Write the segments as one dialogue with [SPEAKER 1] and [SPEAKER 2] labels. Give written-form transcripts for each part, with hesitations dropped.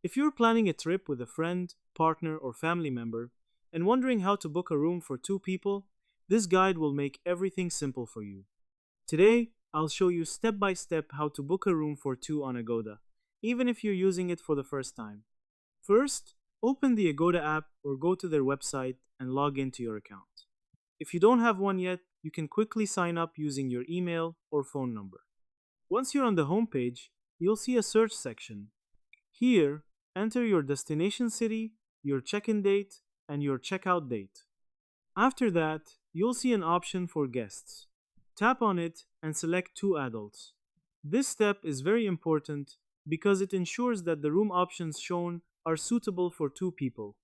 [SPEAKER 1] If you're planning a trip with a friend, partner, or family member and wondering how to book a room for two people, this guide will make everything simple for you. Today, I'll show you step by step how to book a room for two on Agoda, even if you're using it for the first time. First, open the Agoda app or go to their website and log into your account. If you don't have one yet, you can quickly sign up using your email or phone number. Once you're on the homepage, you'll see a search section. Here, enter your destination city, your check-in date, and your checkout date. After that, you'll see an option for guests. Tap on it and select two adults. This step is very important because it ensures that the room options shown are suitable for two people.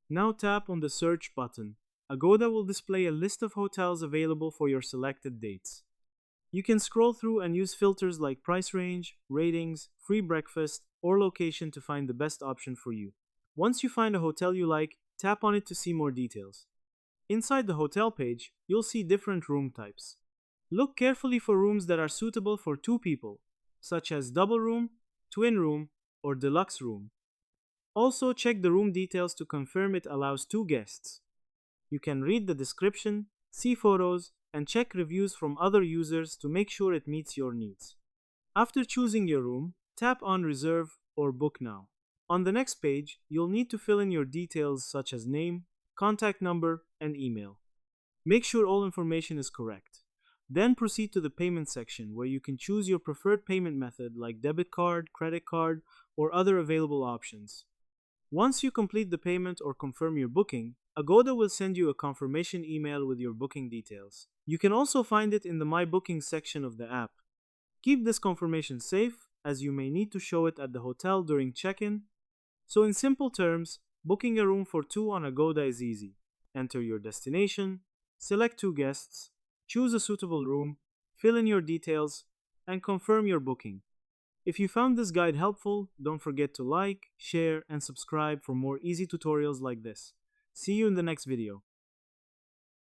[SPEAKER 1] Now tap on the search button. Agoda will display a list of hotels available for your selected dates. You can scroll through and use filters like price range, ratings, free breakfast, or location to find the best option for you. Once you find a hotel you like, tap on it to see more details. Inside the hotel page, you'll see different room types. Look carefully for rooms that are suitable for two people, such as double room, twin room, or deluxe room. Also, check the room details to confirm it allows two guests. You can read the description, see photos, and check reviews from other users to make sure it meets your needs. After choosing your room, tap on Reserve or Book Now. On the next page, you'll need to fill in your details such as name, contact number, and email. Make sure all information is correct. Then proceed to the payment section where you can choose your preferred payment method like debit card, credit card, or other available options. Once you complete the payment or confirm your booking, Agoda will send you a confirmation email with your booking details. You can also find it in the My Booking section of the app. Keep this confirmation safe, as you may need to show it at the hotel during check-in. So in simple terms, booking a room for two on Agoda is easy. Enter your destination, select two guests, choose a suitable room, fill in your details, and confirm your booking. If you found this guide helpful, don't forget to like, share, and subscribe for more easy tutorials like this. See you in the next video.